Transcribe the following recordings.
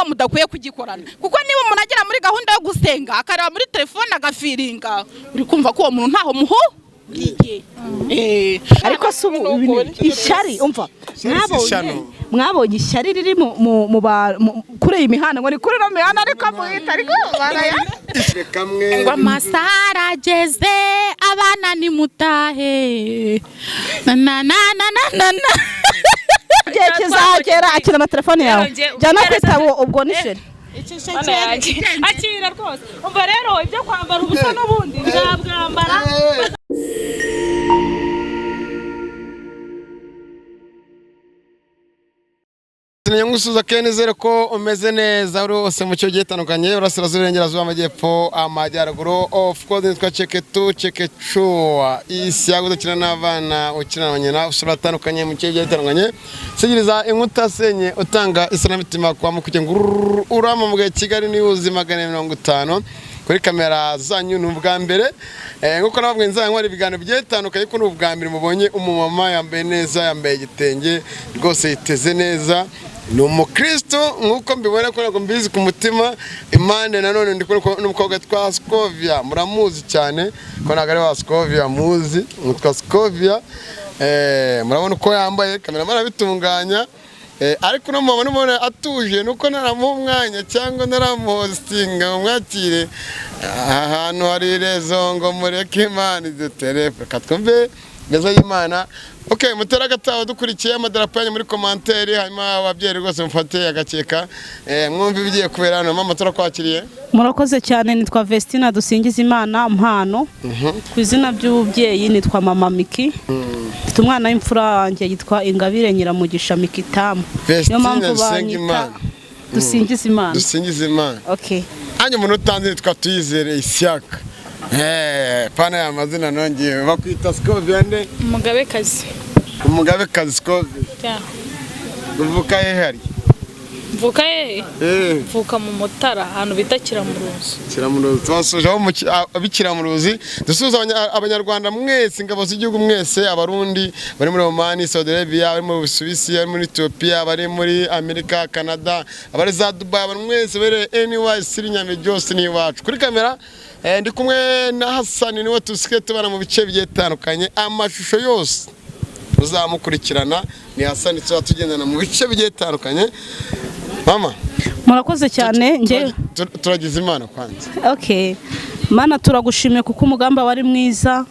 mudakwiye kugikorana kuko niba umuntu agera muri gahunda yo gusenga akareba muri telefone agafiringa uri kumva ko uwo muntu ntaho muho ariko se ubu ishyari umva mwabonye ishyari riri kuri iyi mihanda ngo ni kuri ino mihanda ariko muhita ariko baraya ngo amasaha arageze abana ni mutahe na igihe kizagera akira na telefone yawe jyana kwitaba ubwo ni sheri akira rwose umva rero ibyo kwambara ubusa n'ubundi nzabwambara Nyangusuza kenezere ko umeze neza rwose mu cyo gitandukanye urasirazuba irengerazuba amajyepfo amajyaruguru of course twa cheke chua isi yagudukina n'abana ukina na nyina usuratandukanye mu cyo gitandukanye sigiriza inkuta senye utanga isanamitima kwa mukuje nguru urama mu Kigali ni uzima 50 kuri kamera zanyu n'ubwa mbere nkuko nababwe nzanywa ibiganiro byetandukanye ko n'ubwa mbere mubonye umumama yambaye neza yambaye igitenge rwose yiteze neza ni umukristo nkuko mbibona ko nako mbizi ku mutima imande nanone ndi n'umukobwa twa Scovia muramuzi cyane ko nagare wa Scovia muzi mutwa Scovia murabona uko yambaye kamera marabitunganya ariko no mama n'umwana atuje nuko naramuha umwanya cyangwa naramuhostinga umwakire ahantu hari rezo ngo mureke imana iduterefone katwumve geza y'Imana. Okay, mutera gataho dukurikiye amadarapo yanyu muri commentaire hanyuma ababyeyi rwose mufate agakeka mwumva bigiye kubera hano mama turakwakiriye. Murakoze cyane nitwa Vestina dusingiza Imana mpano ku izina by'ububyeyi nitwa mama Miki mfite umwana w'imfura wanjye yitwa Ingabire Nyiramugisha Miki Tamu niyo mpamvu banyita dusingiza Imana dusingiza Imana. Okay, anye umuntu utanze nitwa Tuyizere Ishyaka pana ya mazina nongeye bakwita Scovia nde umugabekazi Scovia uvuka hari mvuka mvuka mu Mutara ahantu bita Kiramuruzi twasoje aho abikiramuruzi dusuza abanyarwanda mwese ingabo z'igihugu mwese abarundi bari muri Oman Saudi Arabia bari muri Suisse bari muri Ethiopia bari muri America Canada abari za Dubai abantu mwese bere anyway sirinyame byose ni wacu kuri kamera ndi kumwe na Hassan niwe tusikete bana mu bice byetandukanye amashusho yose uzamukurikirana ni Hassan cyo tugendana mu bice byetandukanye. Mama murakoze cyane nge turagize Imana kwanza. Okay, Mana turagushimiye kuko umugamba wari mwiza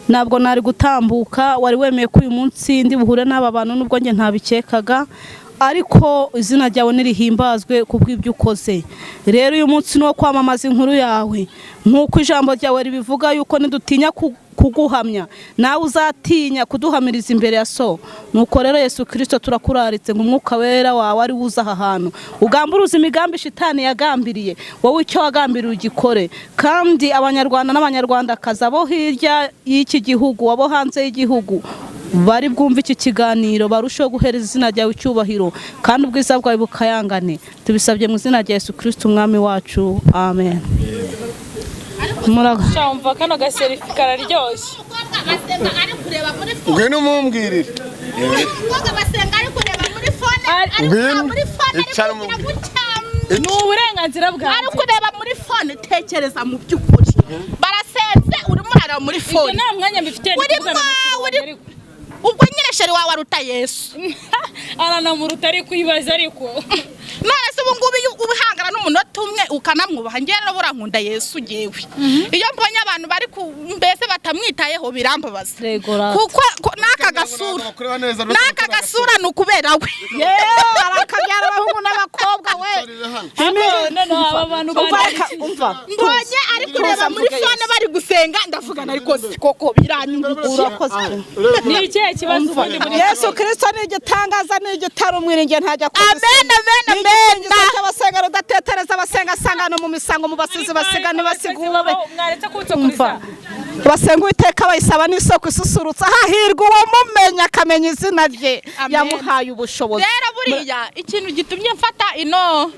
ntabwo nari gutambuka wari wemeye ko uyu munsi ndi buhure n'aba bantu nubwo nge ntabikekaga ariko izina ryawe nirihimbazwe kubw'ibyo ukoze. Rero uyu munsi no kwamamaza inkuru yawe nkuko ijambo ryawe ribivuga yuko nidutinya kuguhamya nawe uzatinya kuduhamiriza imbere ya so. Nuko rero Yesu Kristo turakuraritse ngo umwuka wera wawe ari wuza aha hantu ugamburuza imigambi shitani yagambiriye wowe icyo wagambiriye ugikore kandi abanyarwanda n'abanyarwandakazi abo hirya y'iki gihugu abo hanze y'igihugu bari bwumva iki kiganiro barushaho guhereza izina ryawe icyubahiro kandi ubwiza bwawe bukayangane tubisabye mu izina rya Yesu Kristo umwami wacu amen. Shamva kano gaselfie kararyoshye ngwino mumbwirire basenga ari kureba muri phone ni uburenganzira bwawe ari kureba muri phone tekereza mu by'ukuri barasenze urimo arara muri phone nta mwanya mbifite ubwo nyine sheri wawe aruta Yesu aranamuruta ari kwibaza ariko none se ubu ngubu ubihangana n'umunota umwe ukanamwubaha ngiye no burankunda Yesu jewe iyo mbonye abantu bari mbese batamwitayeho birambabaza kuko naka gasura nukubera we arakabyara abahungu n'abakobwa we aba bantu mbonye ari kureba muri phone bari gusenga ndavugana ariko koko biranyungura ni ikihe kibazo ubundi muri Yesu Kristo ni igitangaza ni igitarumwiringe ntajya amen abasenga rudatetereza abasenga sangano mu misango mu basizi basigane basigube mwaretse kunsokuriza basenga Uwiteka bayisaba n'isoko isusurutsa hahirwa uwo mumenya akamenya izina rye yamuhaye ubushobozi. Rero buriya ikintu gitumye mfata ino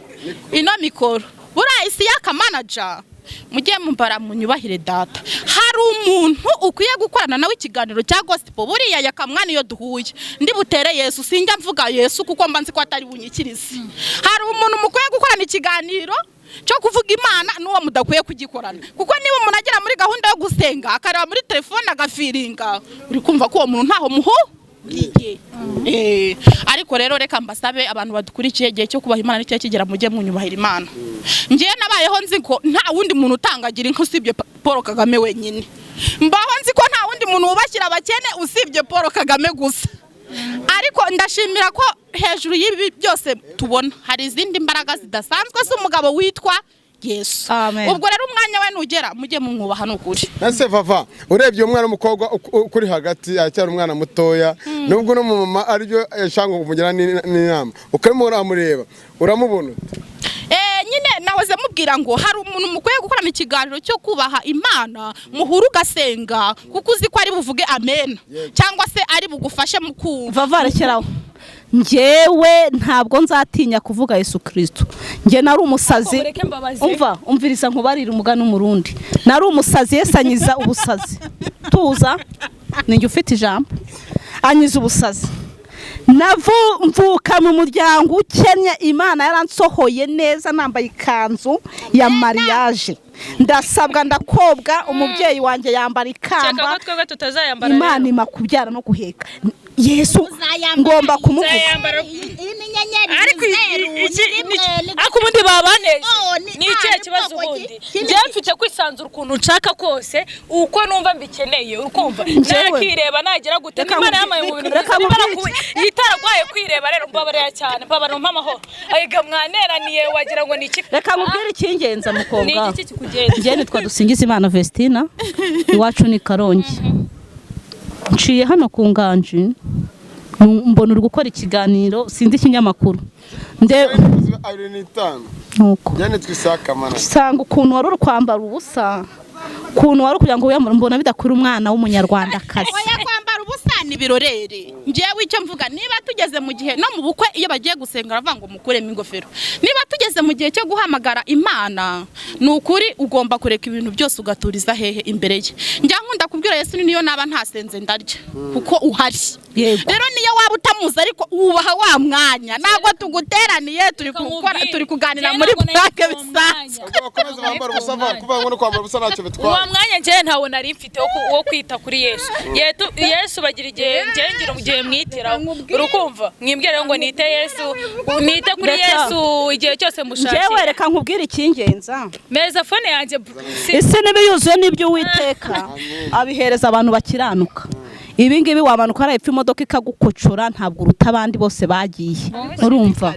mikoro buriya isi y'aka manager mujye mumbara munyubahire data. Hari umuntu ukwiye gukorana nawe ikiganiro cya gospel buriya yakamwana iyo duhuye ndi butere Yesu sinjya mvuga Yesu kuko mba nzi ko atari bunyikirize. Hari umuntu mukwiye gukorana ikiganiro cyo kuvuga Imana n'uwo mudakwiye kugikorana, kuko niba umuntu agera muri gahunda yo gusenga akareba muri telefone agafiringa uri kumva ko uwo muntu ntaho muho ariko rero reka mbasabe abantu badukurikiye igihe cyo kubaha Imana n'icyo kigera mujye mwunyubahira Imana. Ngiye nabayeho nzi ko nta wundi muntu utangagira inka usibye Paul Kagame wenyine, mbaho nzi ko nta wundi muntu wubashyira abakene usibye Paul Kagame gusa. Ariko ndashimira ko hejuru y'ibi byose tubona hari izindi mbaraga zidasanzwe z'umugabo witwa Yesu. Ubwo rero umwanya we nugera mujye mumwubaha n'ukuri. Ese vava urebye umwana w'umukobwa kuri hagati acyari umwana mutoya nubwo no mama aryo yashanga kumugira n'inama ukarimo uramureba uramubona nyine nahoze mubwira ngo hari umuntu mukwiye gukorana ikiganiro cyo kubaha Imana muhuru gasenga kuko uzi ko ari buvuge amen cyangwa se ari bugufashe mu kumva. Vava rekeraho njyewe ntabwo nzatinya kuvuga Yesu Kristo. Njye nari umusazi, umviriza nkubarira umugani umurundi, nari umusazi Yesu anyiza ubusazi. Tuza ninjye ufite ijambo anyiza ubusazi. Mvuka mu muryango ukennye, Imana yaransohoye neza nambaye ikanzu ya mariage, ndasabwa ndakobwa, umubyeyi wanjye yambara ikamba, Imana ima kubyara no guheka. Yesu ngomba kumuvuga ariko ubundi babaneje ni ikihe kibazo ubundi njye mfite kwisanzura ukuntu nshaka kose uko numva mbikeneye ukumva nakireba nagera gute Imana yamaye mu bintu yitaragwaye kwireba rero mbabarira cyane mbabarira amahoro ayiga mwaneraniye wagira ngo ni iki. Reka mubwire ikingenza mukobwa ni iki kikugenza njye nitwa Dusingiza Imana Vestina iwacu ni Karongi. Nciye hano ku Nganji mbona uri gukora ikiganiro sindi ikinyamakuru nuko sanga ukuntu wari uri kwambara ubusa, ukuntu wari kugira ngo mbona bidakura umwana w'umunyarwandakazi. Oya kwambara ubusa ni birorere. Njyewe icyo mvuga niba tugeze mu gihe no mu bukwe iyo bagiye gusenga aravuga ngo mukuremo ingofero, niba tugeze mu gihe cyo guhamagara Imana nukuri ugomba kureka ibintu byose ugaturiza hehe imbere ye. Njya nkunda kubwira Yesu niyo naba ntasenze ndarya kuko uhari. Rero niyo waba utamuzi ariko ubaha wa mwanya ntabwo tuguteraniye turi kuganira muri plaque bisanzwe. Uwa mwanya nje ntawo nari mfite wo kwita kuri Yesu bagira igihe ngira ugiye mwitira urukumva mwimbwira ngo nite Yesu nite kuri Yesu igihe cyose mushake. Jewe reka nkubwire ikingenza meza fone yanjye isi nibiyuzuye n'ibyo Uwiteka abihereza abantu bakiranuka. Ibi ngibi wamanuka arayipfa imodoka ikagukocora ntabwo uruta abandi bose bagiye. Urumva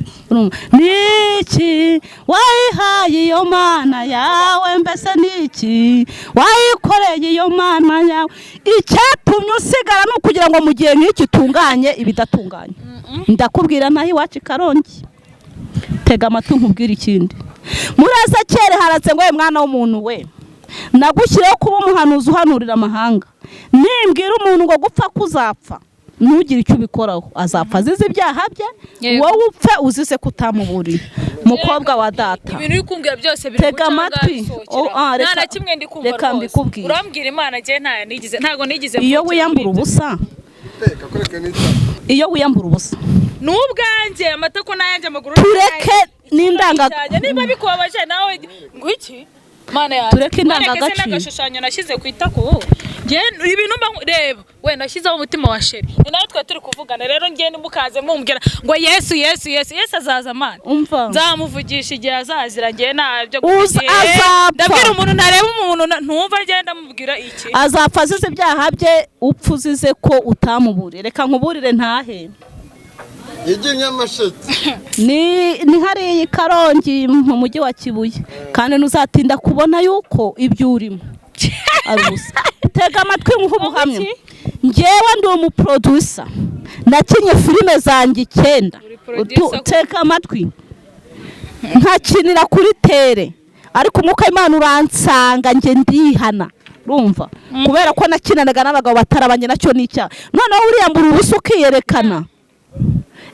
niki wayihaye iyo Mana yawe, mbese niki wayikoreye iyo Mana yawe, icyatumye usigara no kugira ngo mu gihe nk'iki tunganye ibidatunganye. Ndakubwira nahi wacu Karongi tega amatwi nkubwira ikindi. Muraza kere haratse ngo mwana w'umuntu we nagushyiraho kuba umuhanuzi uhanurira amahanga. Nimbwira umuntu ngo gupfa kuzapfa ntugire icyo ubikoraho, azapfa azize ibyaha bye, wowe upfe uzize kutamuburi mukobwa wa data. Ibintu uri kumbwira byose biri tega amatwi. Nta kimwe ndi kumva reka mbikubwire. Urambwira Imana je ntago nigize iyo wiyambura ubusa n'ubwanjye amatako n'ayanjye amaguru tureke n'indanga niba bikubabaje nawe ngo iki Mana ya tureke indangagaciro n'agashushanyo nashyize ku itako ibintu reba we nashyizeho umutima wa sheri ni nawe twe turi kuvugana. Rero ngende mukaze mumbwira ngo Yesu azaza Mana nzamuvugisha igihe azazira ngiye nabyo ndabwira umuntu ntareba umuntu ntumva agenda mubwira iki azapfa azize ibyaha bye, upfa uzize ko utamuburiye. Reka nkuburire ntahe ni hariya Karongi mu mujyi wa Kibuye, kandi nuzatinda kubona yuko ibyo urimo arusa. Tega amatwi nk'ubuhamya. Njyewe ndi umuproducer, nakinye filime zanjye 9. Tega amatwi nkakinira kuri tere, ariko umwuka Imana uransanga nge ndihana. Urumva kubera ko nakinanaga n'abagabo batarabanye nacyo n'icyaha. Noneho uriyambura ubusa ukiyerekana.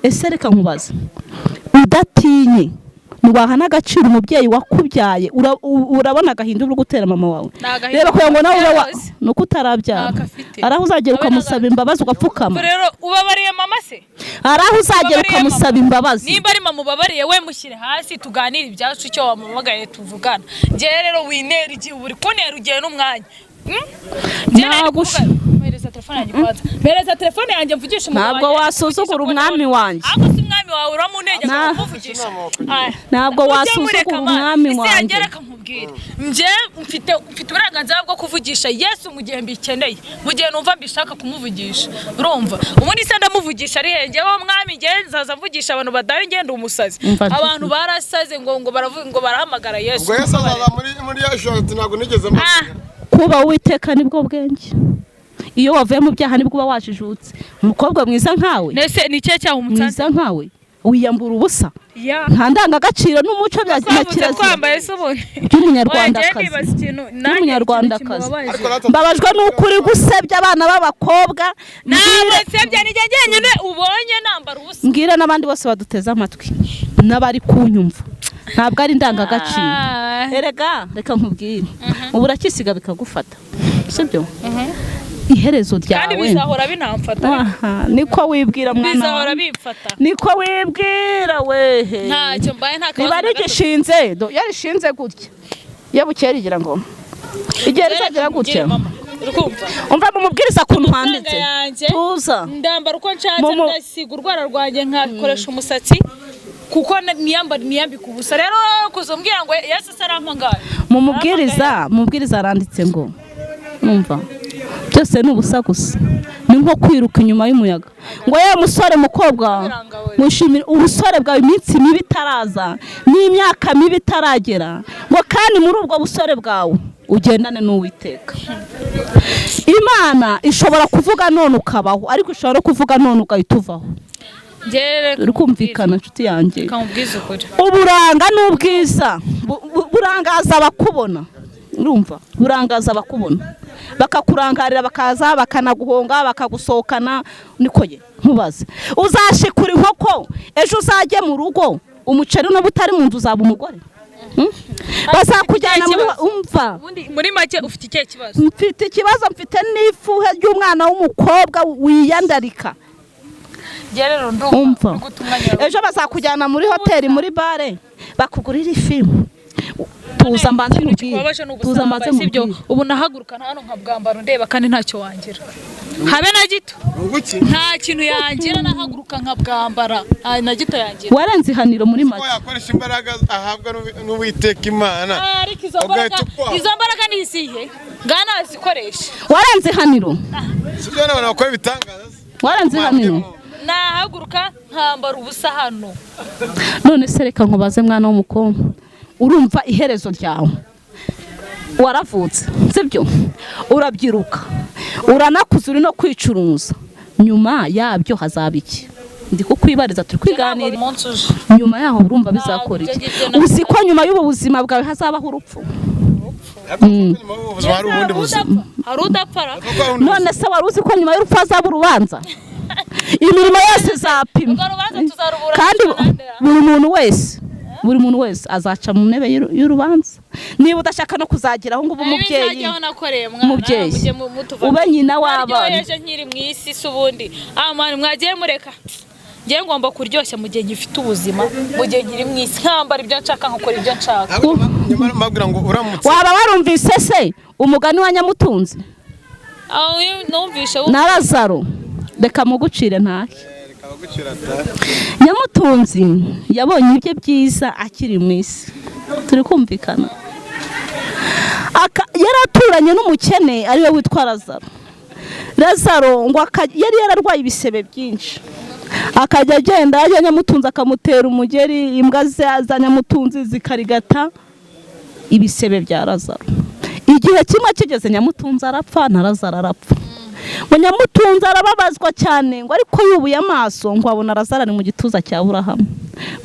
Ese reka nkubaza udatinye ntiwaha n'agaciro umubyeyi wakubyaye. Urabona agahinda uri gutera mama wawe, reba kugira ngo nawe ube nuko utarabyara. Araho uzagera ukamusaba imbabazi ugapfukama. Rero ubabariye mama se? Araho uzagera ukamusaba imbabazi. Nimba ari mama ubabariye, we mushyire hasi tuganire ibyacu, icyo wamubagaye tuvugana. Nge rero winera igihe uri kunera ugiye n'umwanya. Mereza telefone yanjye mvugisha umugabo. Ntabwo wasuzugura umwami wanjye. Ako si umwami wawe uramuntegeka kumuvugisha. Ntabwo wasuzugura umwami wanjye. Nje mfite uburenganzira bwo kuvugisha Yesu mu gihe mbikeneye, mu gihe numva mbishaka kumuvugisha. Urumva ubundi se ndamuvugisha ari hengewe umwami ngenzaza mvugisha abantu badari ngenda umusazi. Abantu barasaze ngo baravuga ngo barahamagara Yesu. Ngo Yesu azaza muri yashoti ntabwo nigeze mbona. Kuba Uwiteka nibwo bwenge. Iyo wavuye mu byaha nibwo uba wajijutse. Umukobwa mwiza nkawe, nese ni cye cyaho umutsanze mwiza nkawe wiyambura ubusa. Nta ndangagaciro n'umuco bya kirazira kwambaye se ubundi by'umunyarwandakazi. N'umunyarwandakazi mbabajwe n'ukuri gusebya abana b'abakobwa. Nabasebya nijye ngenyene ubonye nambara ubusa. Mbwira n'abandi bose baduteze amatwi n'abari kunyumva, ntabwo ari ndangagaciro. Erega reka nkubwire, ubu urakisiga bikagufata, sibyo? Iherezo ryawe kandi bizahora binamfata. Niko wibwira mwana, bizahora bimfata, niko wibwira wehe. Ntacyo mbaye nta kabazo. Niba ari gishinze yarishinze gutya, yabukera igira ngo igihe rizagira gutya. Umva mumubwiriza kuntu handitse tuza ndambara uko nshatse, ndasiga urwara rwanjye nkakoresha umusatsi kuko niyambika ubusa. Rero kuzumbwira ngo Yesu sarampangara. Mumubwiriza aranditse ngo numva byose ni ubusa gusa, ni nko kwiruka inyuma y'umuyaga. Ngo yewe musore mukobwa, mushimire ubusore bwawe iminsi mibi itaraza n'imyaka mibi itaragera, ngo kandi muri ubwo busore bwawe ugendane n'Uwiteka. Imana ishobora kuvuga none ukabaho, ariko ishobora no kuvuga none ugahita uvaho. Uri kumvikana nshuti yanjye? Uburanga n'ubwiza burangaza abakubona. Urumva burangaza abakubona, bakakurangarira, bakaza bakanaguhonga, bakagusohokana. Niko ye nkubaze, uzashikura inkoko ejo uzajye mu rugo, umuceri no butari mu nzu uzaba umugore. Bazakujyana umva. Muri make ufite icyo kibazo? Mfite ikibazo, mfite n'ifuhe ry'umwana w'umukobwa wiyandarika. Gerero ndumva ejo bazakujyana muri hoteli, muri bare, bakugurira ifimu. Tuza mbanze sibyo? Ubu nahagurukana hano nkabwambara ndeba kandi ntacyo wangira, habe na gito. Nta kintu yangira, nahaguruka nkabwambara na gito yangira. Warenze ihaniro muri make. Yakoresha imbaraga ahabwa n'Uwiteka Imana. Ariko izo mbaraga ni isihe ngana azikoresha. Warenze ihaniro, sibyo? N'abantu bakora ibitangaza. Warenze ihaniro. Nahaguruka nkambara ubusa hano. None se reka nkubaze mwana w'umukobwa, urumva iherezo ryawe? Waravutse sibyo, urabyiruka, uranakuze, uri no kwicuruza. Nyuma yabyo hazaba iki? Ndi kukwibariza, turi kwiganira. Nyuma yaho urumva bizakora iki? Uzi ko nyuma y'ubu buzima bwawe hazabaho urupfu? Hari udapfara. None se wari uzi ko nyuma y'urupfu hazaba urubanza? Imirimo yose izapimwa, kandi buri muntu wese azaca mu ntebe y'urubanza. Niba udashaka no kuzageraho ngo ube umubyeyi, ube nyina w'abana. Nkiri mu isi subundi amani mwagiye mureka ngiye ngomba kuryoshya mu gihe gifite ubuzima, mu gihe nkiri mu isi nkambara ibyo nshaka, nkakora ibyo nshaka. Waba warumvise se umugani wa Nyamutunzi na Lazaro? Reka mugucire ntake. Nyamutunzi yabonye ibye byiza akiri mu isi, turi kumvikana. Yaraturanye n'umukene ariwe witwa Lazaro. Lazaro ngo yari yararwaye ibisebe byinshi, akajya agenda ajya Nyamutunzi akamutera umugeri, imbwa za Nyamutunzi zikarigata ibisebe bya Lazaro. Igihe kimwe kigeze Nyamutunzi arapfa na Lazaro arapfa. Ngo Nyamutunzi arababazwa cyane, ngo ariko yubuye amaso ngo abona Lazaro ari mu gituza cya Aburahamu.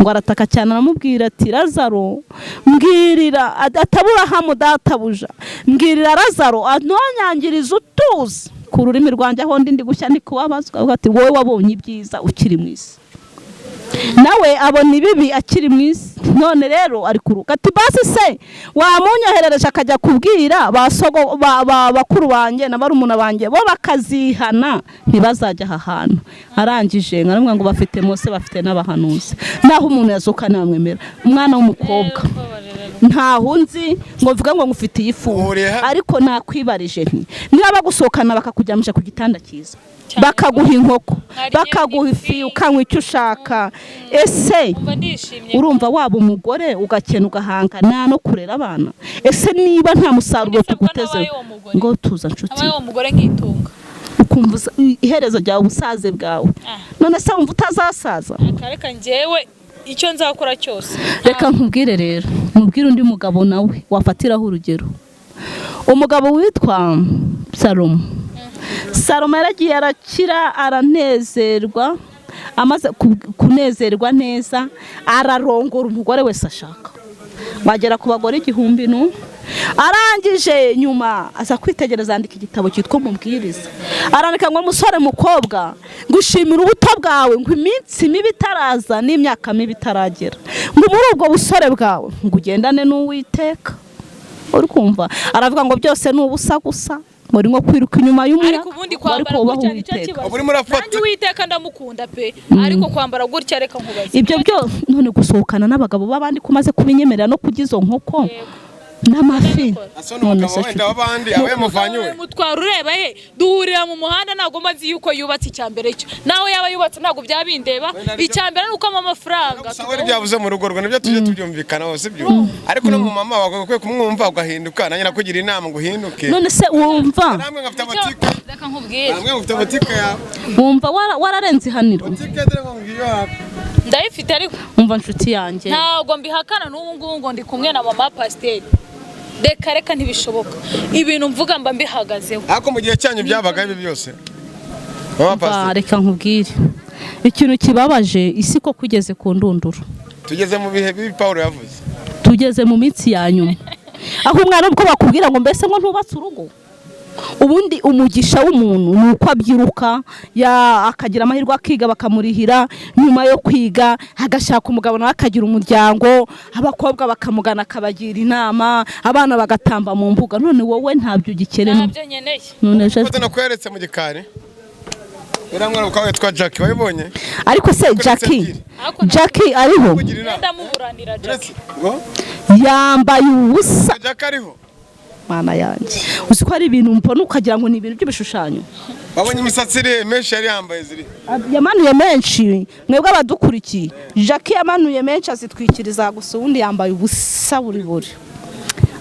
Ngo arataka cyane, aramubwira ati Lazaro mbwirira, ataburahamu databuja, mbwirira Lazaro anonyangiriza utuzi ku rurimi rwanjye aho ndi gushya ndi kubabazwa. Ati wowe wabonye ibyiza ukiri mu isi. nawe abona ibibi akiri mwisi none rero ari kuruka ati basi se wamunyoherereje akajya kubwira bakuru banjye na barumuna banjye bo bakazihana ntibazajya aha hantu arangije nkaramwe ngo bafite Mose bafite n'abahanuzi naho umuntu yazuka namwemera umwana w'umukobwa ntaho nzi ngo mvuga ngo ngufitiye ifu ariko nakwibarije nti niba bagusohokana bakakujyamisha ku gitanda cyiza bakaguha inkoko bakaguha ifi ukanywa icyo ushaka ese urumva waba umugore ugakena ugahangana no kurera abana ese niba nta musaruro tuguteze ngo tuza nshuti abaye umugore nkitunga ukumva iherezo ryawe ubusaze bwawe none se wumva utazasaza reka njyewe icyo nzakora cyose reka nkubwire rero nkubwire undi mugabo nawe wafatiraho urugero umugabo witwa Salomo yaragiye arakira aranezerwa amaze kunezerwa neza ararongora umugore wese ashaka bagera ku bagore 1000 arangije nyuma aza kwitegereza andika igitabo cyitwa Umubwiriza arandika ngo umusore mukobwa gushimira ubuto bwawe ngo iminsi mibi itaraza n'imyaka mibi itaragera ngo muri ubwo busore bwawe ngo ugendane n'Uwiteka uri kumva aravuga ngo byose ni ubusa gusa muri nko kwiruka inyuma y'umuyaga ariko ubundi kwambara gutya nicyo kibazo nanjye Uwiteka ndamukunda pe ariko kwambara gutya reka nkubaze ibyo byo none gusohokana n'abagabo babandi kumaze kubinyemerera no kugizo nkoko n'amafi none se wenda abandi awe muvanywe mutwara ureba he duhurira mu muhanda nago mazi yuko yubatse icyambere cyo nawe yaba yubatse nago byabindeba icyambere nuko amafaranga sawe byavuze mu rugo rwo nibyo tuje tubyumvikana hose byo ariko no mu mama bagakwiye kumwumva ugahinduka nanjye nakugira inama ngo uhinduke none se wumva namwe ngafite amatike reka nkubwire namwe ngafite amatike yawe wumva wararenze ihaniro ndayifite ariko umva nshuti yanjye ntago mbihakana n'ubu ngubu ngo ndi kumwe na mama pasiteri reka ntibishoboka ibintu mvuga mba mbihagazeho ariko mu gihe cyanyu byabaga ibi byose mama pasiteri reka nkubwire ikintu kibabaje isi ko kugeze ku ndunduro tugeze mu bihe bibi Paulo yavuze tugeze mu minsi ya nyuma aho umwana ubwo bakubwira ngo mbese ngo ntubatse urugo ubundi umugisha w'umuntu nuko abyiruka akagira amahirwe akiga bakamurihira nyuma yo kwiga agashaka umugabo nawe akagira umuryango abakobwa bakamugana akabagira inama abana bagatamba mu mbuga none wowe ntabyo ugikeneye ntabyo nyeneye none je nakweretse mu gikari biramwara ukawe twa Jackie wabibonye ariko se Jackie ariho ndamuburanira Jackie yambaye ubusa Jackie ariho mana yanjye uzi ko ari ibintu mbona ukagira ngo ni ibintu by'ibishushanyo babonye imisatsi iri menshi yari yambaye ziri yamanuye menshi mwebwe abadukurikiye Jackie yamanuye menshi azitwikiriza gusa ubundi yambaye ubusa buri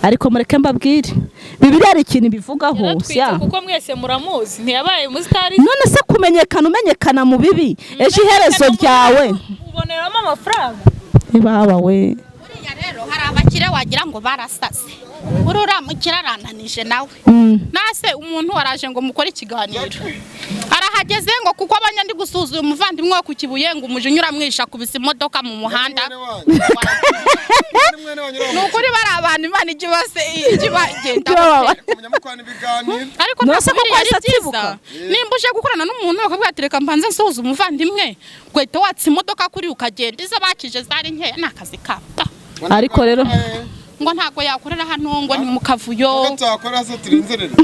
ariko mureke mbabwire Bibiliya ari ikintu bivugaho kuko mwese muramuzi ntiyabaye umusitari none se umenyekana mu bibi ejo iherezo ryawe uboneramo amafaranga baba we buriya rero hari abakire wagira ngo barasase ururamukira arananije nawe nase umuntu waraje ngo mukore ikiganiro arahageze ngo kuko abanyandi gusuzuye umuvandimwe wo ku Kibuye ngo umujinyura mwisha kubisa imodoka mu muhanda nukuri bari abantu Imana igibagenda ariko nase ko kwasatibuka nimbuje gukorana n'umuntu bakabwira ati reka mbanze nsuhuza umuvandimwe gwete watse imodoka kuri ukagenda iza bakije zari nkeya nakazi kapta ariko rero ngo ntago yakorera hano ngo ni mu kavuyo ntakora se turinzerera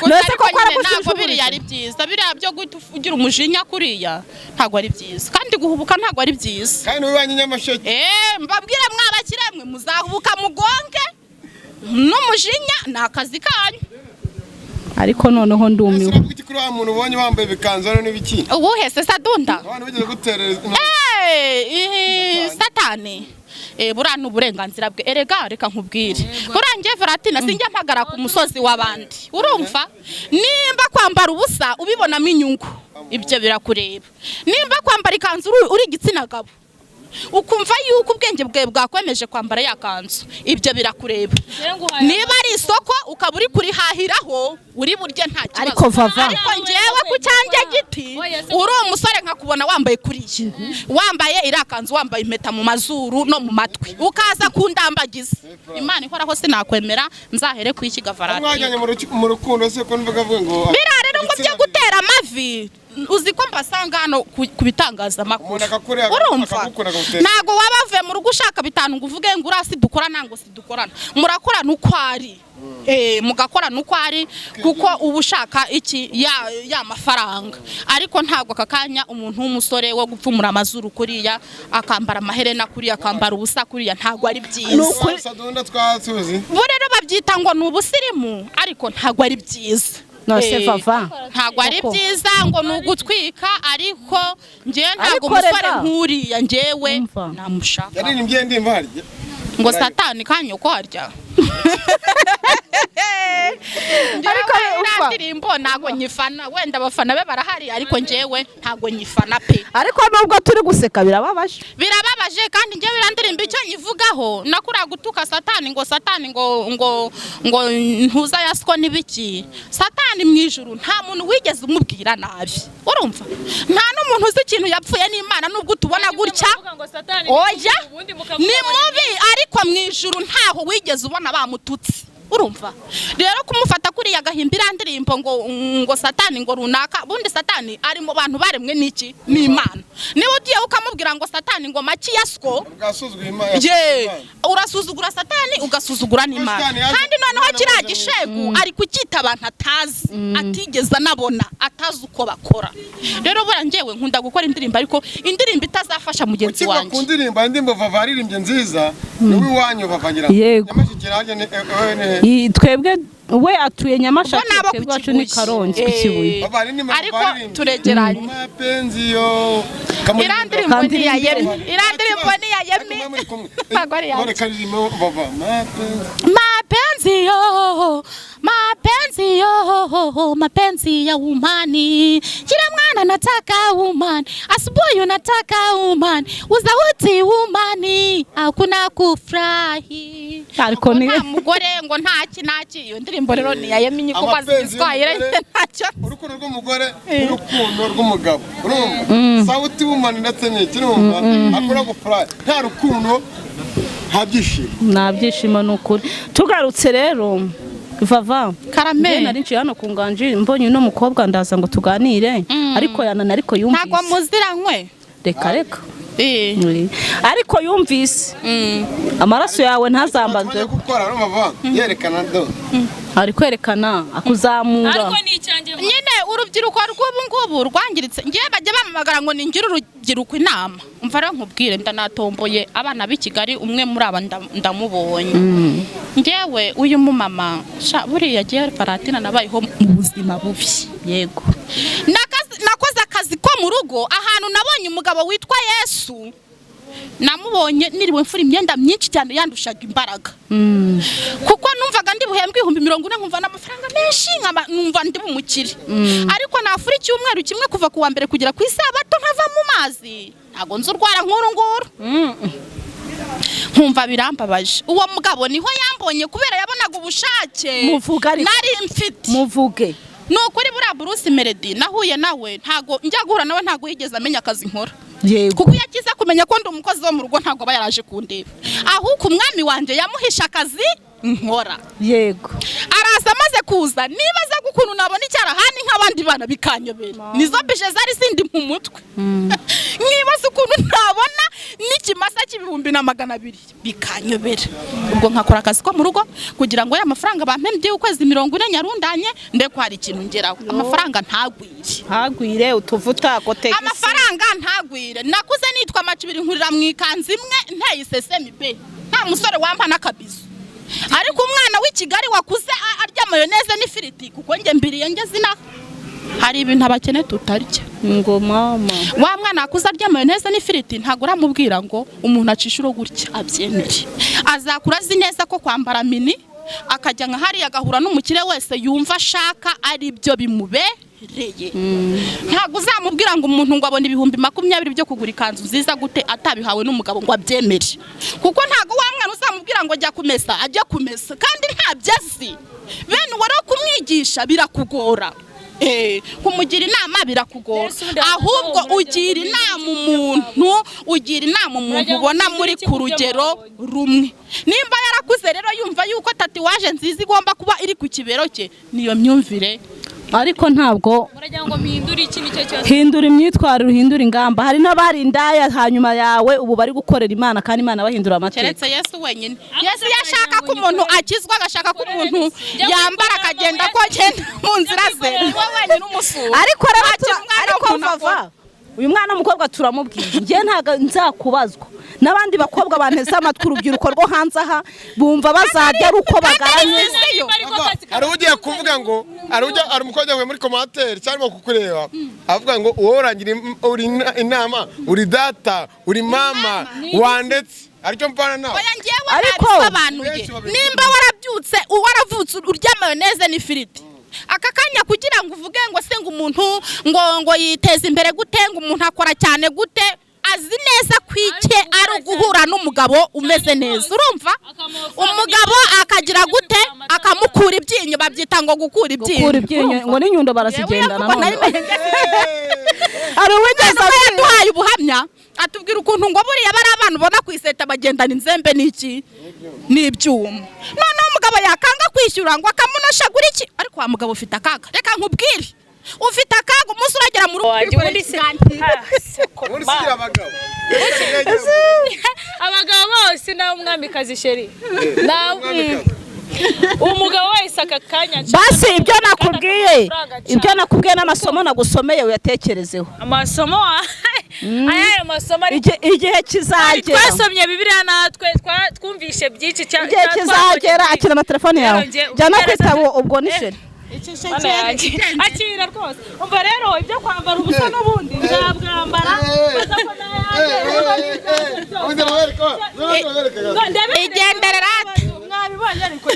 nose ko ntabwo biri yari byiza biriya byo ugira umujinya kuriya ntabwo ari byiza kandi guhubuka ntabwo ari byiza kandi ubanye nyamasheke mbabwire mwabakiremwe muzahubuka mugonge n'umujinya nakazi kanyu ariko noneho ndumiwe ese kuri wa muntu ubonye wambaye bikanzo no nibiki ubuhese sadunda abantu bigeze gutereza satani burana uburenganzira bwe erega reka nkubwire urangiye Varatina sinjya mpagara ku musozi w'abandi urumva nimba kwambara ubusa ubibonamo inyungu ibyo birakureba nimba kwambara ikanzu uri igitsina gabo ukumva yuko ubwenge bwe bwakwemeje kwambara yakanzu ibyo birakureba niba ari isoko ukaba uri kurihahiraho uri burye nta kibazo ariko vava ariko ngewe ku cyanjye giti uri umusore nkakubona wambaye kuriye wambaye irakanzu wambaye impeta mu mazuru no mu matwi ukaza kundambagiza Imana ihoraho sinakwemera nzahere kwikiga Varatina mwajyanye mu rukundo se ko mvuga ngo birare ngo byo gutera amavi uzi ko mbasanga hano ku bitangazamakuru urumva ntago wabavuye mu rugo ushaka bitanu ngo uvuge ngo urasi dukorana ngo sidukorana murakorana uko ari mugakorana uko ari kuko uba ushaka iki ya mafaranga ariko ntabwo akakanya umuntu w'umusore wo gupfumura amazuru kuriya akambara amaherena kuriya akambara ubusa kuriya ntabwo ari byiza bo rero babyita ngo ni ubusirimu ariko ntabwo ari byiza ntabwo ari byiza ngo ni ugutwika ariko njyewe ntabwo umusore nkuriya njyewe namushaka ngo satani kanyo ko harya ariko ndirimbo ntago nyifana wenda abafana be barahari ariko njyewe ntago nyifana pe ariko nubwo turi guseka birababaje kandi njyewe irandirimbo icyo nyivugaho nakura gutuka satani ngo ntuza yasko nibiki satani mwijuru nta muntu wigeze umubwira nabi urumva nta n'umuntu uzi ikintu yapfuye n'Imana nubwo tubona gutya oya ni mubi ariko mwijuru ntaho wigeze ubona bamututse urumva rero kumufata kuri yagahimbira ndirimbo ngo satani ngo runaka bundi satani ari mu bantu baremwe n'iki n'Imana niba ugiye ukamubwira ngo satani ngo maki yasko urasuzugura satani ugasuzugura n'Imana kandi noneho kiriya gishegu ari kukita abantu atazi atigeze anabona atazi uko bakora rero bura njyewe nkunda gukora indirimbo ariko indirimbo itazafasha mugenzi wanjye kundirimba indirimbo vava aririmbye nziza niwe wanyu bavangira twebwe we atuye Nyamasheke twebwe wacu ni Karongi Kibuye ariko turegeranye mapenzi yo irandirimbo ni ya Yemi mapenzi ya umani kila mwana nataka umani asubuhi nataka umani uzauti umani hakuna kufurahi ariko ni mugore ngo ntaki iyo ndirimbo rero ni ya Yemi kuko azitwaye ntacyo urukundo rw'umugore n'urukundo rw'umugabo urumva sauti umani ndetse n'iki urumva akora gufurahi nta rukundo nta byishimo n'ukuri tugarutse rero vava karame nari nci hano ku nganji mbonye no mukobwa ndaza ngo tuganire ariko yanana ariko yumvise ntago muziranywe reka ariko yumvise amaraso yawe ntazambaze gukora urumva yerekana do ari kwerekana akuzamura ariko ni icyanjye nyine urubyiruko rw'ubu ngubu rwangiritse ngiye bajye bamamagara ngo ningira urubyiruko inama umva rero nkubwire ndanatomboye abana b'i Kigali umwe muri aba ndamubonye ngewe uyu mumama buriya giye Faratina nabayeho mu buzima bubi yego nakoze akazi ko mu rugo ahantu nabonye umugabo witwa Yesu namubonye niriwe mfura imyenda myinshi cyane yandushaga imbaraga kuko numvaga ndi buhembwe 140 nkumva n'amafaranga menshi numva ndi bumukire ariko nafura icyumweru kimwe kuva ku wa mbere kugera ku isabato nkava mu mazi ntago nzurwara nkuru nkumva birambabaje uwo mugabo niho yambonye kubera yabonaga ubushake nari mfite muvuge nukuri buriya Bruce Melody nahuye nawe ntago njya guhura nawe ntago yigeze amenya akazi nkora kuko yakiza kumenya ko ndi umukozi wo mu rugo ntago bayaraje kundeba ahubwo umwami wanje yamuhisha akazi nkora yego araza amaze kuza nibaza gukuntu nabona icyarahani nk'abandi bana bikanyobera nizo bije zari sindi mu mutwe nkibaza ukuntu ntabona n'ikimasa cy'ibihumbi na 200 bikanyobera ubwo nkakora akazi ko mu rugo kugira ngo ya mafaranga bampembye ukwezi 40 nyarundanye ndeko hari ikintu ngeraho amafaranga ntagwire utuvuta kote amafaranga ntagwire nakuze nitwa macibiri nkurira mu ikanzu imwe nteye sesemi be nta musore wampa n'akabizo ariko umwana w'i Kigali wakuze arya mayoneze n'ifiriti kuko nge mbiriye ngeze ina hari ibintu abakene tutarya ngo mama wa mwana akuze arya mayoneze n'ifiriti ntago uramubwira ngo umuntu acishuro gutya abyemere azakura azi neza ko kwambara mini akajya nka hari agahura n'umukire wese yumva ashaka ari byo bimubereye ntago uzamubwira ngo umuntu ngo abone 20,000 byo kugura ikanzu nziza gute atabihawe n'umugabo ngo abyemere kuko ntago wa mwana uzamubwira ngo ajya kumesa ajya kumesa kandi ntabyazi bene wari kumwigisha birakugora kumugira inama birakugora ahubwo ugira inama umuntu ubona muri ku rugero rumwe nimba yarakuze rero yumva yuko tatuwaje nziza igomba kuba iri ku kibero cye niyo myumvire ariko ntabwo muragira ngo mpindure iki nicyo cyose hindura imyitwarire uhindura ingamba hari n'abari indaya hanyuma yawe ubu bari gukorera Imana kandi Imana bahindura amateka keretse Yesu wenyine Yesu yashaka ko umuntu akizwa agashaka ko umuntu yambara akagenda ko agenda mu nzira ze niwe wenyine umusura ariko vava uyu mwana w'umukobwa turamubwira njye ntago nzakubazwa n'abandi bakobwa banteze amatwi urubyiruko rwo hanze aha bumva bazarya ari uko bagaranye hari ugiye kuvuga ngo ari umukobwa we muri commentaire cyangwa kukureba avuga ngo uwo urangira uri inama uri data uri mama wandetse aricyo mpana nawe ariko abanuye nimba warabyutse waravutse urya mayonnaise n'ifiriti aka kanya kugira ngo uvuge ngo se ngo umuntu ngo yiteze imbere gute ngo umuntu akora cyane gute azi neza kwike ari uguhura n'umugabo umeze neza urumva umugabo akagira gute akamukura ibyinyo babyita ngo gukura ibyinyo ngo n'inyundo barazigendana none ari uwigeze yaduhaye ubuhamya atubwira ukuntu ngo buriya bari abantu ubona ku iseta bagendana inzembe n'iki n'ibyuma noneho umugabo yakanga kwishyura ngo akamunoshagura iki ariko wa mugabo ufite akaga reka nkubwire ufite akaga umunsi uragera mu rugo abagabo bose nawe umwamikazi sheri umugabo wese aka kanya basi ibyo nakubwiye n'amasomo nagusomeye uyatekerezeho amasomo ayayo masomo igihe kizagera twasomye Bibiliya natwe twumvishe byinshi cyane igihe kizagera akira na telefone yawe jya no kwitaba ubwo ni sheri akira rwose umva rero ibyo kwambara ubusa n'ubundi nzabwambara igendere rati mwabibonye ariko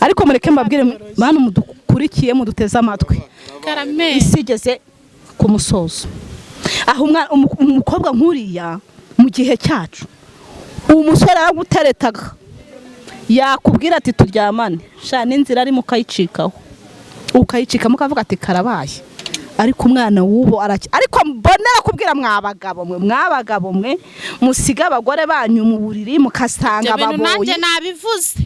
ariko mureke mbabwire bantu mudukurikiye muduteze amatwi isi igeze ku musozo aho umukobwa nkuriya mu gihe cyacu umusore araguteretaga yakubwira ati turyamane sha n'inzira arimo ukayicikamo ukavuga ati karabaye ariko umwana w'ubo ariko mbonera kubwira mwabagabo mwe musiga abagore banyu mu buriri mukasanga baboye nanjye nabivuze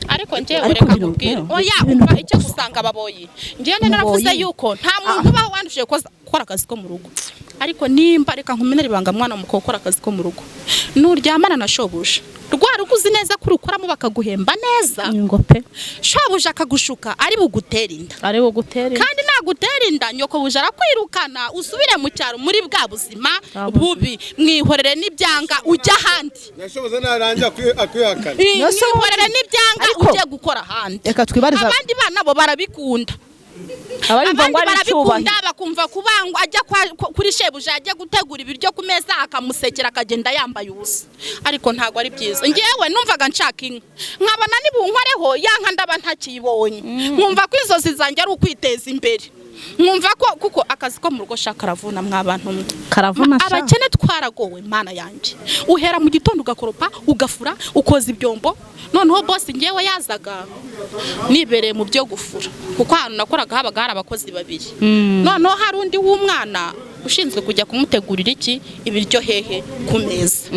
ariko njyewe reka nkubwire oya umva icyo gusanga ababoyi njyewe naravuze yuko nta muntu ubaho wanduje gukora akazi ko mu rugo ariko nimba reka nkumenera ibanga mwana mu gukora akazi ko mu rugo nuryamana na shobuja rwaruguzi neza kuri ukoramo bakaguhemba neza ngo pe shobuja akagushuka ari bugutera inda kandi nagutera inda nyoko buja arakwirukana usubire mu cyaro muri bwa buzima bubi mwihorere n'ibyanga ujya ahandi nashoboza naranja akwihakana mwihorere n'ibyanga ujye gukora ahandi abandi bana bo barabikunda abandi barabikunda bakumva kubangwa ajya kuri shebuja ajya gutegura ibiryo ku meza akamusekera akagenda yambaye ubusa ariko ntago ari byiza ngewe numvaga nshaka inka nkabona nibunkoreho yanka ndaba ntakibonye nkumva ko inzozi zanjye ari ukwiteza imbere nkumva ko kuko akazi ko mu rugo shakaravuna mwabantu abakene twaragowe mana yanjye uhera mu gitondo ugakoropa ugafura ukoza ibyombo noneho boss ngewe yazaga nibereye mu byo gufura kuko hano nakoraga habaga hari abakozi babiri noneho hari undi w'umwana ushinzwe kujya kumutegurira iki ibiryo hehe ku meza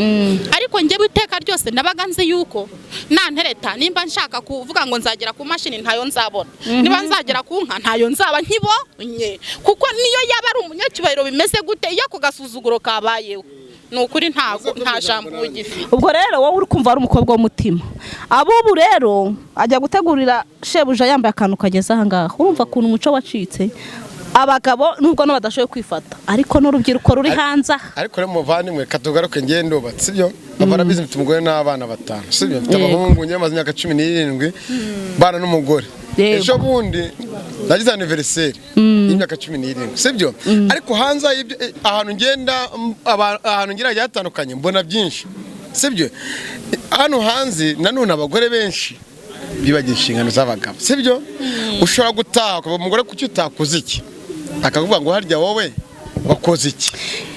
ariko ngewe iteka ryose nabaga nzi yuko nantereta nimba nshaka kuvuga ngo nzagera ku mashini ntayo nzabona niba nzagera ku nka ntayo nzaba nkibonye kuko niyo yaba ari umunyacyubahiro bimeze gute iyo ku gasuzuguro kabayeho nukuri nta jambo ugifi ubwo rero wowe uri kumva ari umukobwa w'umutima abubu rero ajya gutegurira shebuja yambaye akantu kageze aha ngaha urumva kuntu umuco wacitse abagabo nubwo no badashoboye kwifata ariko n'urubyiruko ruri hanze ariko rero muvandimwe katugaruke ngendo sibyo barabizi mfite umugore n'abana 5 sibyo mfite abahungu nyamaze imyaka 17 bana n'umugore ejo bundi nagize anniversaire y'imyaka 17 sibyo ariko hanze ahantu ngenda ahantu ngira yatandukanye mbona byinshi sibyo hano hanze nanone abagore benshi bibagira inshingano z'abagabo sibyo ushobora gutaha kuva umugore kuki utakoze iki akavuga ngo harya wowe wakoze iki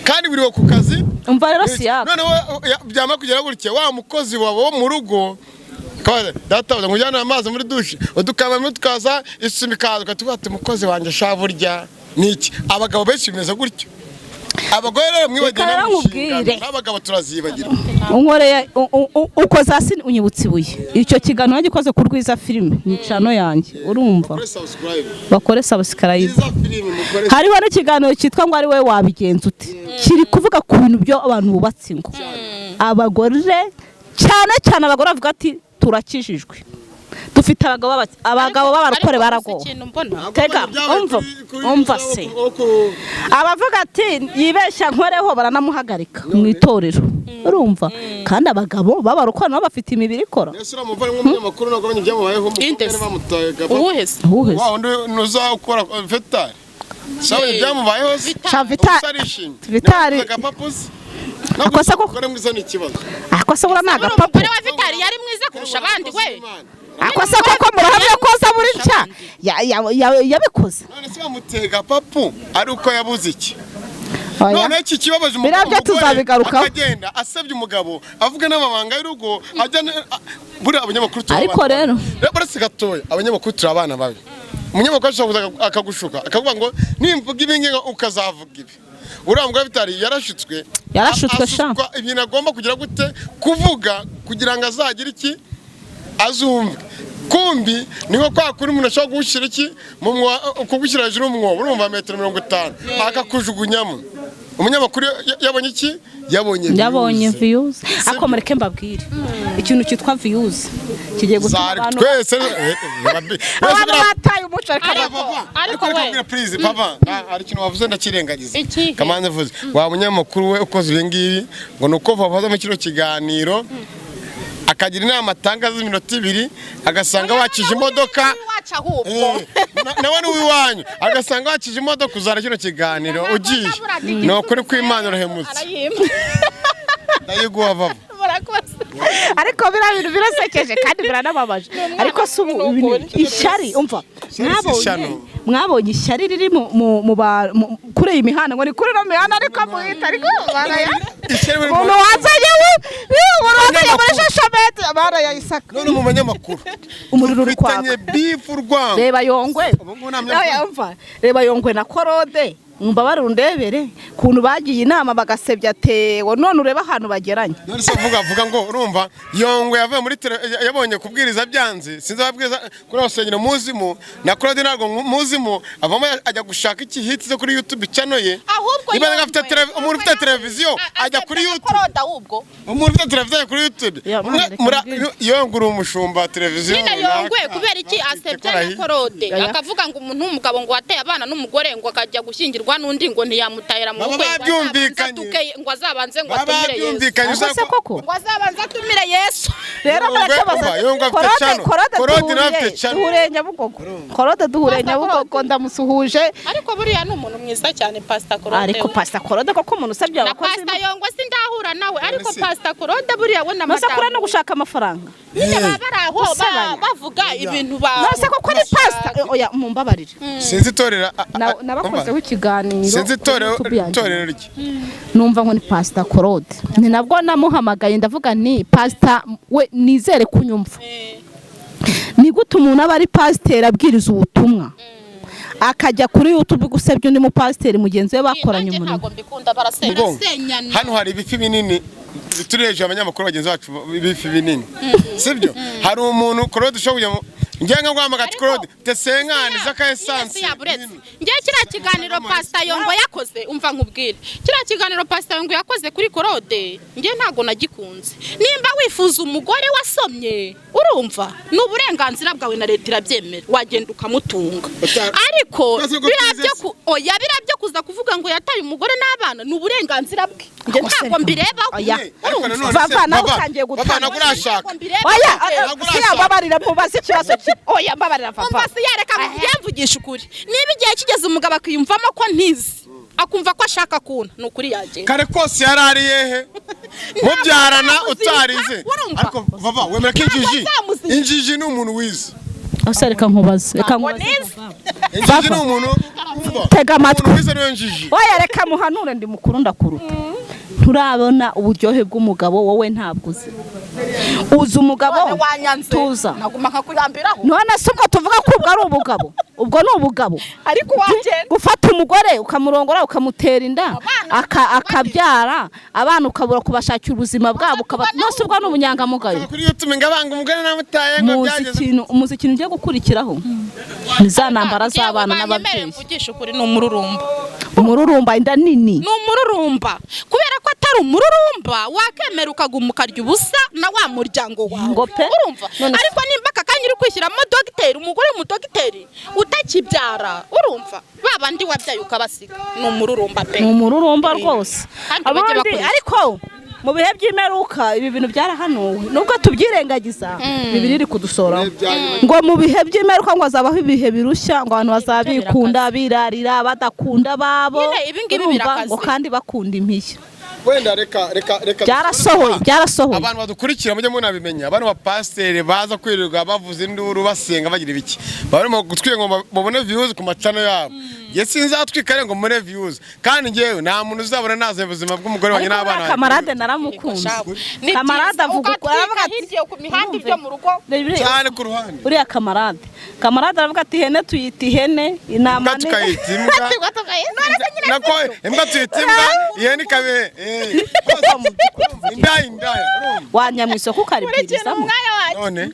kandi biriwe ku kazi umva rero siyaka noneho byama kugera gutya wa mukozi wawe wo mu rugo databuza ngujyana amazi muri dushe udukaba mutwaza isumi kaza tuvuga ati mukozi wanjye shaburya niki abagabo benshi bimeze gutyo abagore rero mwibagirana nkubwire n'abagabo turazibagira unkoreye ukoze hasi unyibutse ibuye icyo kiganiro gikoze ku Rwiza filime ni cano yanjye urumva bakore subscribe hariho n'ikiganiro cyitwa ngo ari we wabigenza ute kiri kuvuga ku bintu byo abantu bubatse ngo abagore cyane abagore bavuga ati turakijijwe dufite abagabo b'abarokore baragowe tega umva se abavuga ati yibeshya nkoreho baranamuhagarika mu itorero urumva kandi abagabo b'abarokore nabo bafite imibiri ikora ese uramuvana nk'umunyamakuru nako banye byamubayeho uwuhese wawundi nuza ukora vetari sabe byamubayeho vitari akosa ko kore mwiza ni kibazo akosa bura naga papa wa vitari yari mwiza kurusha abandi we akosa koko murahamye koza buri nca yabikoze none se bamutega papu ari uko yabuze iki none iki kibabaje umugabo birabyo tuzabigaruka agenda asebye umugabo avuga n'amabanga y'urugo ajya buri abanyamakuru ariko rero barase gatoya abanyamakuru turabana babi umunyamakuru ashobora akagushuka akavuga ngo nimvuga ibingi ukazavuga ibi urambwa bitari yarashutswe sha ibintu agomba kugira gute kuvuga kugira ngo azagira iki azumve kumbi niho kwa kuri umuntu ashobora gushira iki kugushyira hejuru y'umwobo urumva metero 50 akakujugunyamo umunyamakuru yabonye iki yabonye views akomereke mbabwire ikintu cyitwa views kigiye gutuma abantu twese abantu bataye umuco ariko we please papa ari kintu wavuze ndakirengagiza kamanze vuze wa munyamakuru we ukoze ibingibi ngo nuko vava mu kino kiganiro akagira inama atangaza iminota 2 agasanga wakije imodoka nawe ni wiwanyu agasanga wakije imodoka uzara kino kiganiro ugiye no kuri kw'Imana urahemutse ndayiguha vava ariko bintu birasekeje kandi biranababaje ariko subu ishyari umva mwabonye ishyari riri mu kure y'imihanda ngo ni kuri no mihanda ariko muhita ariko baraya umuntu wazanye umuntu muri shashamete baraya isaka none mu banyamakuru umuriro uri kwaka bitanye bifu rwango reba yongwe na korode umva barundebere kuntu bagiye inama bagasebya tewo none ureba ahantu bageranye none se vuga ngo urumva yongwe yavuye muri yabonye kubwiriza byanze sinzi ababwiriza kuri abasengero muzimu na Claude ntabwo muzimu avamo ajya gushaka iki hits zo kuri YouTube channel ye niba ngafite umuntu ufite televiziyo ajya kuri YouTube umuntu ufite televiziyo kuri YouTube yongura umushumba televiziyo nyine yongwe kubera iki asebya na Claude akavuga ngo umuntu w'umugabo ngo wateye abana n'umugore ngo akajya gushyingirwa nundi ngo ntiyamutahira mu bukwe ngo azabanze ngo atumire Yesu ngo azabanze atumire Yesu rero muracabaza Korode duhure Nyabugogo ndamusuhuje ariko buriya ni umuntu mwiza cyane Pastor Korode ariko Pastor Korode koko umuntu usabye abakozi na Pastor Yongwe sindahura nawe ariko Pastor Korode buriya we na madamu kura no gushaka amafaranga baraho bavuga ibintu ba nose koko ni Pastor oya mumbabarire sinzi torera nabakozeho ikiganiro sinzi torero rye numva ngo ni Pastor Korode ni nabwo namuhamagaye ndavuga ni Pastor we nizere kunyumva ni gute umuntu aba ari pasiteri abwiriza ubutumwa akajya kuri YouTube gusebya undi mu pasiteri mugenzi we bakoranye umurimo hano hari ibifi binini tureje abanyamakuru bagenzi bacu ibifi binini sibyo hari umuntu Claude ushobora ngenga guhamagara Claude tesenkani zaka essence ngiye kira kiganiro Pastor Yongwe yakoze umva nkubwire kira kiganiro Pastor Yongwe yakoze kuri Claude ngiye ntago nagikunze nimba wifuza umugore wasomye urumva n'uburenganzira bwawe na leta irabyemera wagenda ukamutunga ariko birabyo kuza kuvuga ngo yataye umugore n'abana n'uburenganzira bwe ngiye ntago mbireba vava nawe utangiye gutanga urashaka oya babarira mubaze ikibazo oya mbabarira vava umva se yareka yamvugisha ukuri niba igihe kigeze umugabo akiyumvamo ko ntizi akumva ko ashaka kuna nukuri yaje kare kose yarari yehe mubyarana utarize ariko vava wemera ko injiji ni umuntu wize reka nkubaze injiji ni umuntu tega amatwi wize niwe injiji oya reka muhanure ndi mukuru ndakuru turabona uburyohe bw'umugabo wowe ntabwo uzi uzi umugabo tuza naguma nkakuyambiraho none se ubwo tuvuga ko ubwo ari ubugabo ubwo ni ubugabo ariko wagenda gufata umugore ukamurongora ukamutera inda akabyara abana ukabura kubashakira ubuzima bwabo nose ubwo ni ubunyangamugayo kuri YouTube ngabanga umugore namutaye ngo byageze muzi ikintu ugiye gukurikiraho nizanambara z'abana n'ababyeyi mvugisha ukuri ni umururumba umururumba inda nini ni umururumba kubera ko atari umururumba wakemera ukaguma ukarya ubusa na wa muryango wawe urumva ariko nimba aka kanya uri kwishyiramo dogiteri umugore w'umudogiteri utakibyara urumva babandi wabyaye ukabasiga ni umururumba pe ni umururumba rwose abandi ariko mu bihe by'imeruka ibi bintu byarahanuwe nubwo tubyirengagiza bibiri iri kudusora ngo mu bihe by'imeruka ngo azabaho ibihe birushya ngo abantu bazabikunda birarira badakunda babo ngo kandi bakunda impiya wenda reka byarasohoye abantu badukurikira mujye munabimenya abantu ba pasiteri baza kwirirwa bavuza induru basenga bagira ibiki barimo gutwiye ngo babone views ku macano yabo ye sinzatwikare ngo mure views kandi ngewe nta muntu uzabona naze ubuzima bw'umugore wanjye n'abana kamarade naramukunze kamarade avuga ko aravuga ati ku mihanda ibyo mu rugo cyane ku ruhande uriya kamarade aravuga ati ihene tuyita ihene inama ni tukayita imbwa nako imbwa tuyita imbwa ihene ikabe indaya wanya mu isoko ukaribwirizamo none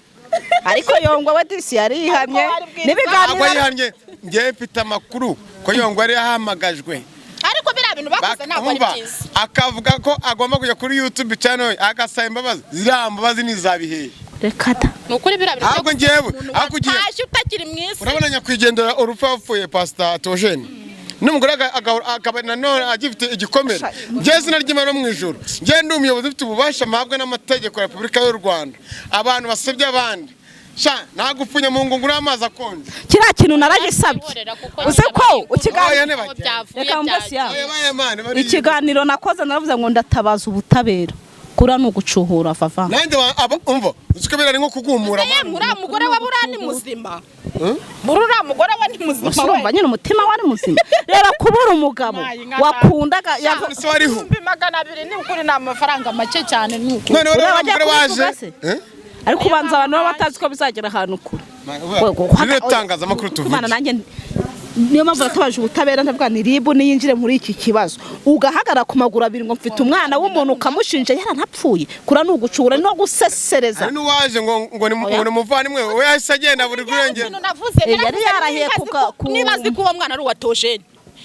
ariko yongwa we disi yari yihamye n'ibiganiro yihamye ngiye mfite amakuru ko yongwa yari yahamagajwe ariko biriya bintu bakoze ntabwo ari byiza akavuga ko agomba kujya kuri YouTube channel agasaba imbabazi ziriya mbabazi nizabiheye reka da ni ukuri biriya bintu ahubwo ngewe akugiye utakiri mwisi urabona nyakwigendera urupfu yapfuye Pastor Tojeni n'umugore akaba nanone agifite igikomere ngiye izina ry'Imana mu ijuru ngiye ndi umuyobozi ufite ububasha mpabwe n'amategeko ya Repubulika y'u Rwanda abantu basebye abandi sha nagupfunya mu ngunguru y'amazi akonje kiriya kintu naragisabye uze ko ikiganiro nakoze naravuze ngo ndatabaza ubutabera kura no gucuhura vava nanjye umva uzikabera ari nko kugumura mura mugore wa burani muzima burura mugore wa ni muzima urumva nyine umutima wari muzima rero kubura umugabo wakundaga yavuze wariho 200 ni ukuri na amafaranga make cyane nuko none umugore waje ariko ubanza abantu batazi ko bizagera ahantu kure bitangaza amakuru tuvuga nanjye niyo mpamvu batabaje ubutabera ndavuga ni ribu niyinjire muri iki kibazo ugahagara ku maguru abiri ngo mfite umwana w'umuntu ukamushinja yaranapfuye kura nugucura no gusesereza ari nuwaje ngo ni muvandimwe we yahise agenda buri kurengera yari yarahiye nibazi ko uwo mwana ari uwa Tojeni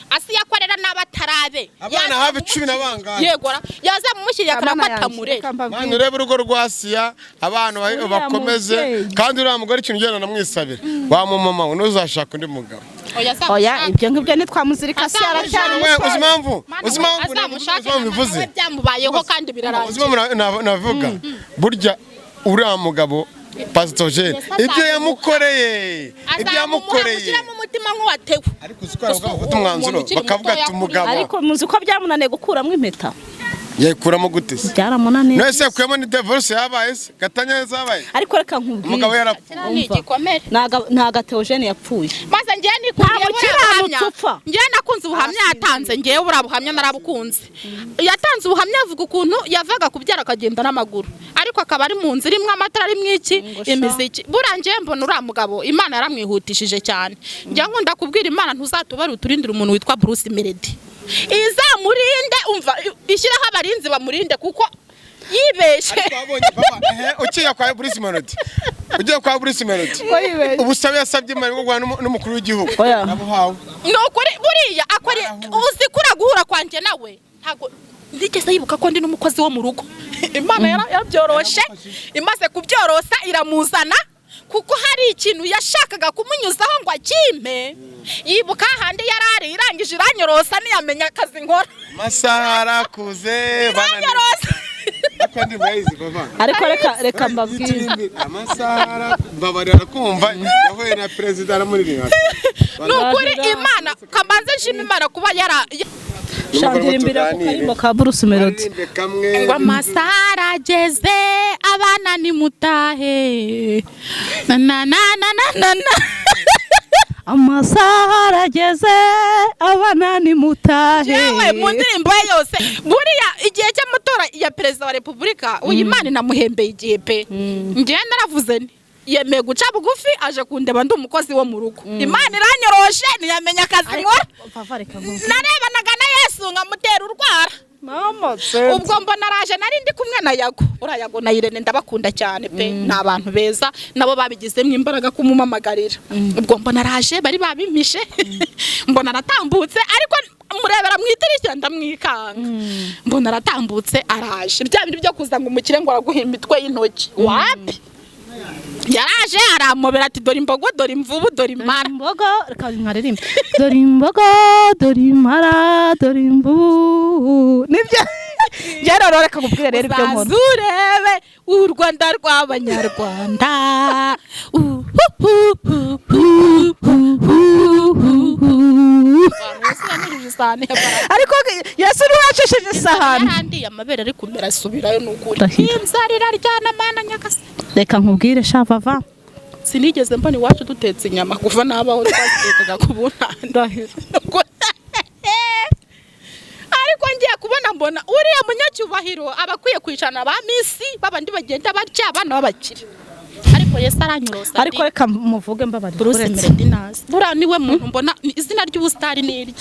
asi yakorera n'abatarabe abana hafi 10 nabangana yegora yaza mumushyiriye akanatamure mwana urebe urugo rwasiya abantu bakomeze kandi uriya mugore ikintu ugenda namwisabira wa mama we ntuzashaka undi mugabo oya ibyo ngibyo nitwamuzirika si aracyari uzimamvu bivuze byamubayeho kandi birarangiye navuga burya uriya mugabo Pastor Tojeni ibyo yamukoreye mu mutima nk'uwatewe ariko uzikora gufata umwanzuro bakavuga ati umugabo ariko muzi ko byamunaniye gukuramo impeta yakuramo gute se byaramunaniye nese yakuyemo ni divorce yabaye se gatanya zabaye ariko reka nkubwire umugabo yarapfuye ntaga Tojeni yapfuye maze ngiye ngiye nakunze ubuhamya yatanze ngiye burabuhamya narabukunze yatanze ubuhamya avuga ukuntu yavaga kubyara akagenda n'amaguru ariko akaba ari mu nzira imwe amatara ari mwiki imiziki burangiye mbona uriya mugabo Imana yaramwihutishije cyane njya nkunda kubwira Imana ntuzatubare uturindira umuntu witwa Bruce Melody izamurinde umva ishyiraho abarinzi bamurinde kuko yibeshe ukiya kwa Bruce Melody ugiye kwa Bruce Melody ubusabe yasabye Imana ngo n'umukuru w'igihugu nabuhawe nokuri buriya akore uzikura guhura kwanje nawe ntago ndigeze yibuka ko ndi n'umukozi wo mu rugo Imana yarabyoroshe imaze kubyorosa iramuzana kuko hari ikintu yashakaga kumunyuzaho ngo akime yibuka handi yarari irangije iranyorosa niyamenya akazi nkora masaha arakuze bananyorosa akandi bayizi bava ariko reka mbabwire amasaha babarira kumva yahuye na president aramuririmba nukuri Imana kamanze nshima Imana kuba yara shandira imbere ku karimo ka Bruce Melody ngo amasara ageze abana ni mutahe na amasaha arageze abana ni mutahe. Yewe mu ndirimbo ye yose buriya igihe cy'amatora ya perezida wa repubulika uyu Imana namuhembeye igihe pe njye naravuze nti yemeye guca bugufi aje kundeba ndi umukozi wo mu rugo Imana iranyoroshe ntiyamenya akazi nkora narebanaga na Yesu nkamutera urwara ubwo mbona araje nari ndi kumwe na Yago urayago na Irene ndabakunda cyane pe ni abantu beza nabo babigizemo imbaraga kumumamagarira ubwo mbona araje bari babimishe mbona aratambutse ariko murebera mu idirishya ndamwikanga mbona aratambutse araje bya bintu byo kuza ngo umukire ngo araguha imitwe y'intoki wapi yaraje aramobera ati dore imbogo dore imvubu dore imara imbogo reka nkaririmbe dore imbogo dore imara dore imvubu nibyo byaroro reka kubwira rero ibyo nkora urebe u Rwanda rw'abanyarwanda ariko Yesu niwacishije isahani kandi amabere ari kumera subirayo nukuri inzarira ryana mana nyakase reka nkubwire sha vava sinigeze mbona iwacu dutetse inyama kuva nabaho twatekaga kubunandahira ariko ngiye kubona mbona uriya munyacyubahiro abakwiye kwicana ba misi babandi bagenda barya abana babakire ariko Yesu aranyurosa ariko reka muvuge mbabarira Bruce Meredinas bura niwe muntu mbona izina ry'ubustari nirye